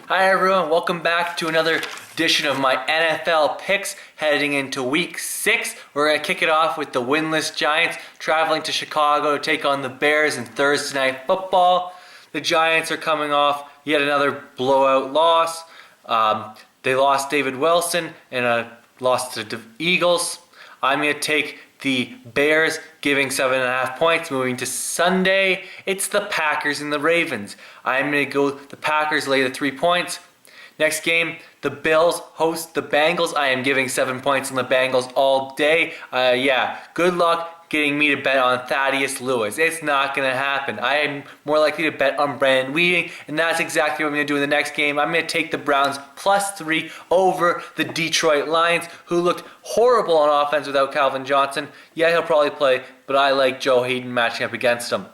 Hi everyone, welcome back to another edition of my NFL picks heading into week 6. We're going to kick it off with the winless Giants traveling to Chicago to take on the Bears in Thursday Night Football. The Giants are coming off yet another blowout loss. They lost David Wilson and lost to the Eagles. I'm going to take the Bears, giving 7.5 points. Moving to Sunday, it's the Packers and the Ravens. I'm going to go the Packers, lay the 3 points. Next game, the Bills host the Bengals. I am giving 7 points on the Bengals all day. Good luck getting me to bet on Thaddeus Lewis. It's not going to happen. I am more likely to bet on Brandon Weeding, and that's exactly what I'm going to do in the next game. I'm going to take the Browns +3 over the Detroit Lions, who looked horrible on offense without Calvin Johnson. Yeah, he'll probably play, but I like Joe Hayden matching up against him.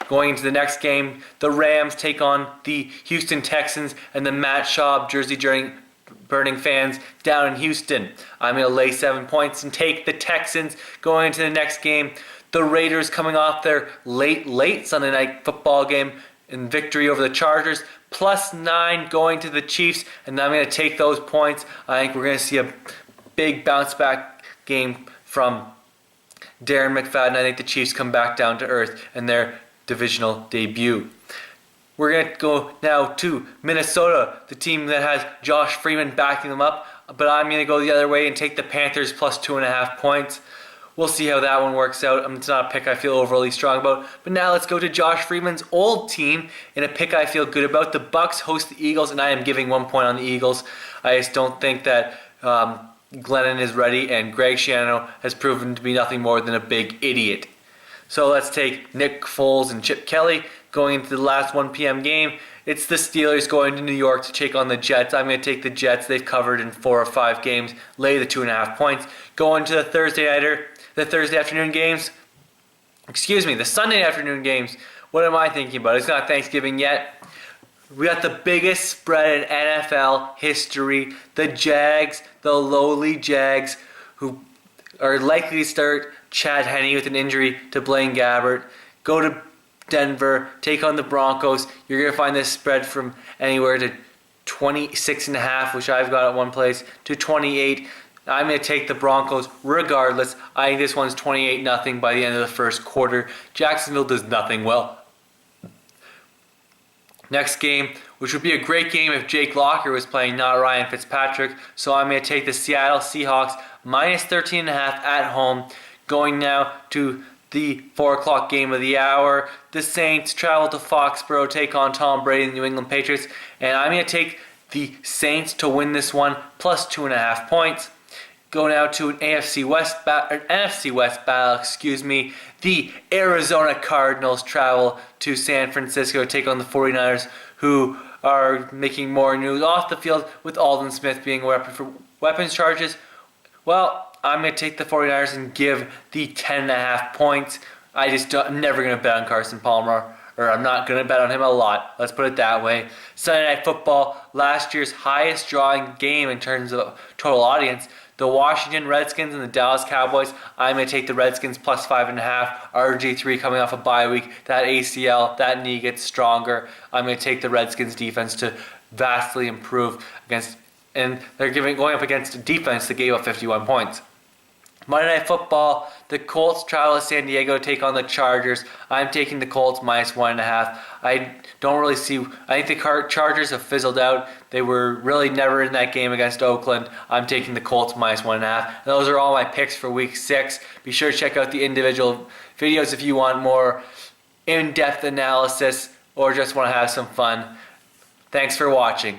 Going into the next game, the Rams take on the Houston Texans and the Matt Schaub jersey burning fans down in Houston. I'm going to lay 7 points and take the Texans. Going into the next game, the Raiders coming off their late Sunday Night Football game in victory over the Chargers, +9 going to the Chiefs, and I'm going to take those points. I think we're going to see a big bounce back game from Darren McFadden. I think the Chiefs come back down to earth in their divisional debut. We're going to go now to Minnesota, the team that has Josh Freeman backing them up, but I'm going to go the other way and take the Panthers +2.5 points. We'll see how that one works out. It's not a pick I feel overly strong about. But now let's go to Josh Freeman's old team in a pick I feel good about. The Bucks host the Eagles, and I am giving 1 point on the Eagles. I just don't think that Glennon is ready, and Greg Schiano has proven to be nothing more than a big idiot. So let's take Nick Foles and Chip Kelly going into the last 1 p.m. game. It's the Steelers going to New York to take on the Jets. I'm going to take the Jets. They've covered in 4 or 5 games. Lay the 2.5 points. Going to the Thursday afternoon games. The Sunday afternoon games. What am I thinking about? It's not Thanksgiving yet. We got the biggest spread in NFL history. The Jags, the lowly Jags, who are likely to start Chad Henne with an injury to Blaine Gabbert, go to Denver, take on the Broncos. You're going to find this spread from anywhere to 26.5, which I've got at one place, to 28. I'm going to take the Broncos regardless. I think this one's 28-0 by the end of the first quarter. Jacksonville does nothing well. Next game, which would be a great game if Jake Locker was playing, not Ryan Fitzpatrick. So I'm going to take the Seattle Seahawks -13.5 at home. Going now to the 4 o'clock game of the hour. The Saints travel to Foxborough, take on Tom Brady and the New England Patriots. And I'm going to take the Saints to win this one, +2.5 points. Go now to an NFC West battle. The Arizona Cardinals travel to San Francisco to take on the 49ers, who are making more news off the field with Aldon Smith being a weapon for weapons charges. Well, I'm going to take the 49ers and give the 10.5 points. I'm never going to bet on Carson Palmer, or I'm not going to bet on him a lot. Let's put it that way. Sunday Night Football, last year's highest drawing game in terms of total audience. The Washington Redskins and the Dallas Cowboys. I'm going to take the Redskins +5.5. RG3 coming off a bye week. That ACL, that knee gets stronger. I'm going to take the Redskins defense to vastly improve against, and they're going up against a defense that gave up 51 points. Monday Night Football, the Colts travel to San Diego to take on the Chargers. I'm taking the Colts -1.5. I think the Chargers have fizzled out. They were really never in that game against Oakland. I'm taking the Colts -1.5. And those are all my picks for week 6. Be sure to check out the individual videos if you want more in-depth analysis or just want to have some fun. Thanks for watching.